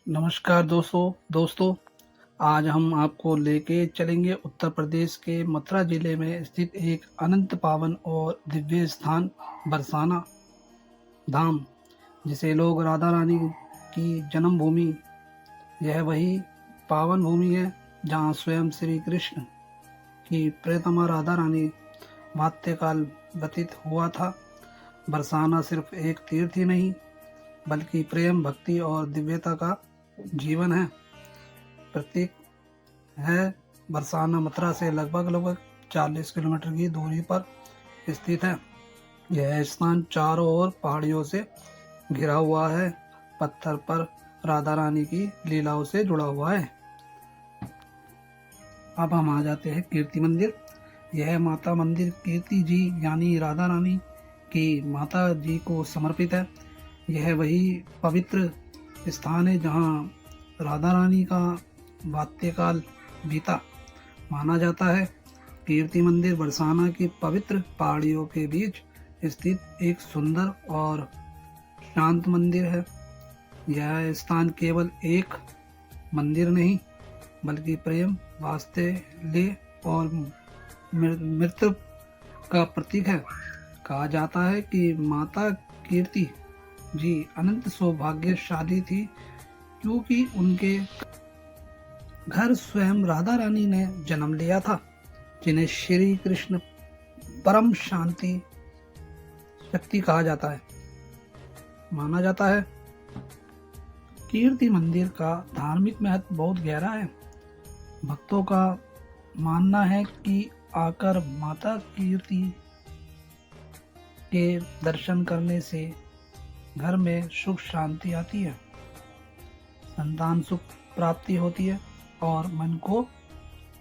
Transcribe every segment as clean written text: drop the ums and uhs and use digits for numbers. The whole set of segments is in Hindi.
नमस्कार दोस्तों। आज हम आपको लेके चलेंगे उत्तर प्रदेश के मथुरा जिले में स्थित एक अनंत पावन और दिव्य स्थान बरसाना धाम, जिसे लोग राधा रानी की जन्मभूमि। यह वही पावन भूमि है जहाँ स्वयं श्री कृष्ण की प्रियतमा राधा रानी बाल्यकाल व्यतीत हुआ था। बरसाना सिर्फ एक तीर्थ ही नहीं, बल्कि प्रेम, भक्ति और दिव्यता का जीवन है प्रतीक है। बरसाना मथुरा से लगभग 40 किलोमीटर की दूरी पर स्थित है। यह स्थान चारों ओर पहाड़ियों से घिरा हुआ है, पत्थर पर राधा रानी की लीलाओं से जुड़ा हुआ है। अब हम आ जाते हैं कीर्ति मंदिर। यह माता मंदिर कीर्ति जी यानी राधा रानी की माता जी को समर्पित है। यह वही पवित्र स्थान है जहाँ राधा रानी का बाल्यकाल बीता माना जाता है। कीर्ति मंदिर बरसाना की पवित्र पहाड़ियों के बीच स्थित एक सुंदर और शांत मंदिर है। यह स्थान केवल एक मंदिर नहीं, बल्कि प्रेम, वात्सल्य और मृत्यु का प्रतीक है। कहा जाता है कि माता कीर्ति जी अनंत सौभाग्यशाली थी, क्योंकि उनके घर स्वयं राधा रानी ने जन्म लिया था, जिन्हें श्री कृष्ण परम शांति शक्ति कहा जाता है, माना जाता है। कीर्ति मंदिर का धार्मिक महत्व बहुत गहरा है। भक्तों का मानना है कि आकर माता कीर्ति के दर्शन करने से घर में सुख शांति आती है, संतान सुख प्राप्ति होती है और मन को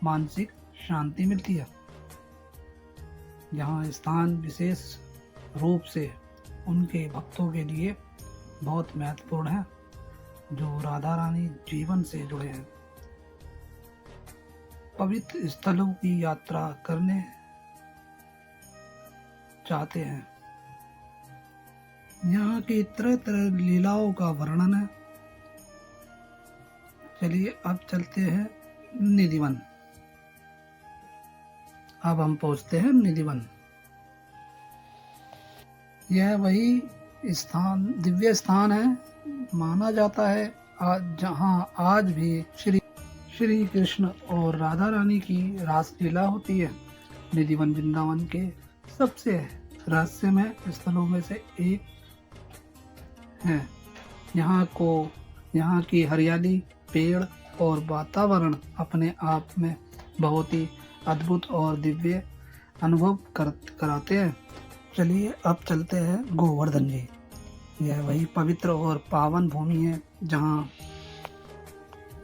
मानसिक शांति मिलती है। यहाँ स्थान विशेष रूप से उनके भक्तों के लिए बहुत महत्वपूर्ण है, जो राधा रानी जीवन से जुड़े हैं। पवित्र स्थलों की यात्रा करने चाहते हैं। यहाँ की तरह तरह लीलाओं का वर्णन है। चलिए अब चलते हैं निधिवन। अब हम पहुंचते हैं निधिवन। यह वही स्थान दिव्य स्थान है, माना जाता है जहां आज भी श्री कृष्ण और राधा रानी की रासलीला होती है। निधिवन वृंदावन के सबसे रहस्यमय स्थलों में से एक है। यहाँ की हरियाली, पेड़ और वातावरण अपने आप में बहुत ही अद्भुत और दिव्य अनुभव कराते हैं। चलिए अब चलते हैं गोवर्धन जी। यह वही पवित्र और पावन भूमि है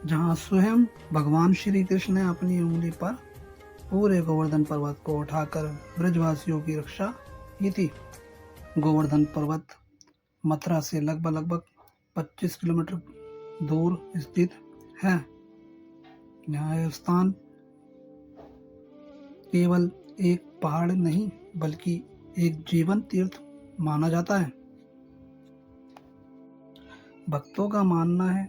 जहाँ स्वयं भगवान श्री कृष्ण ने अपनी उंगली पर पूरे गोवर्धन पर्वत को उठाकर ब्रजवासियों की रक्षा की थी। गोवर्धन पर्वत मथुरा से लगभग 25 किलोमीटर दूर स्थित है। यह स्थान केवल एक पहाड़ नहीं, बल्कि एक जीवन तीर्थ माना जाता है। भक्तों का मानना है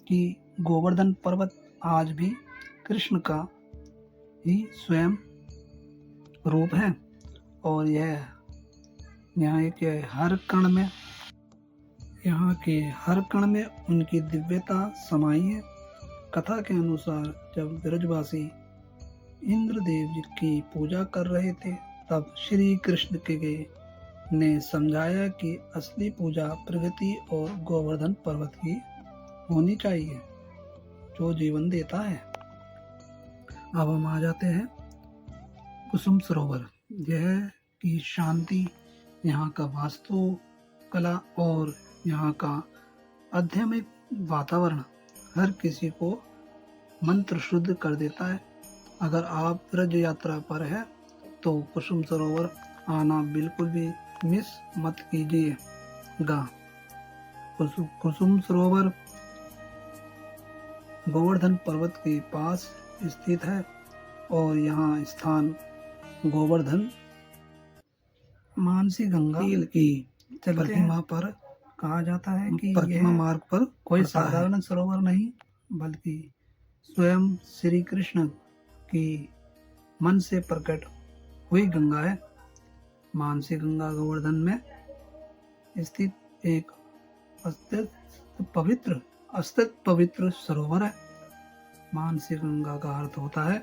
कि गोवर्धन पर्वत आज भी कृष्ण का ही स्वयं रूप है और यहाँ के हर कण में उनकी दिव्यता समाई है। कथा के अनुसार जब ब्रजवासी इंद्रदेव जी की पूजा कर रहे थे, तब श्री कृष्ण ने समझाया कि असली पूजा प्रगति और गोवर्धन पर्वत की होनी चाहिए, जो जीवन देता है। अब हम आ जाते हैं कुसुम सरोवर। यह की शांति, यहाँ का वास्तुकला और यहाँ का आध्यात्मिक वातावरण हर किसी को मंत्र शुद्ध कर देता है। अगर आप ब्रज यात्रा पर है तो कुसुम सरोवर आना बिल्कुल भी मिस मत कीजिएगा। कुसुम सरोवर गोवर्धन पर्वत के पास स्थित है और यहाँ स्थान गोवर्धन मानसी गंगा की प्रतिमा पर कहा जाता है कि परिक्रमा यह मार्ग पर कोई पड़ता है। साधारण सरोवर नहीं, बल्कि स्वयं श्री कृष्ण की मन से प्रकट हुई गंगा है। मानसी गंगा गोवर्धन में स्थित एक अस्तित्व पवित्र सरोवर है। मानसी गंगा का अर्थ होता है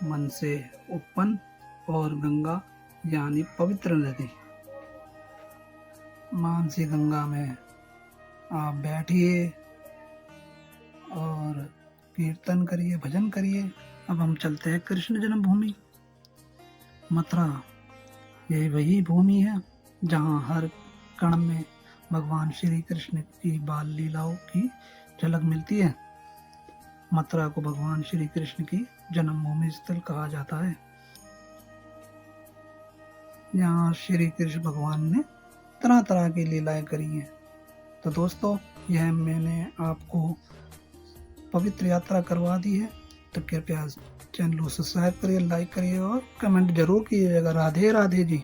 मन से उत्पन्न, और गंगा यानी पवित्र नदी। मानसी गंगा में आप बैठिए और कीर्तन करिए, भजन करिए। अब हम चलते हैं कृष्ण जन्मभूमि मथुरा। यही वही भूमि है जहाँ हर कण में भगवान श्री कृष्ण की बाल लीलाओं की झलक मिलती है। मथुरा को भगवान श्री कृष्ण की जन्मभूमि स्थल कहा जाता है। यहाँ श्री कृष्ण भगवान ने तरह तरह की लीलाएं करी हैं। तो दोस्तों, यह मैंने आपको पवित्र यात्रा करवा दी है। तो कृपया चैनल को सब्सक्राइब करिए, लाइक करिए और कमेंट जरूर कीजिएगा। राधे राधे जी।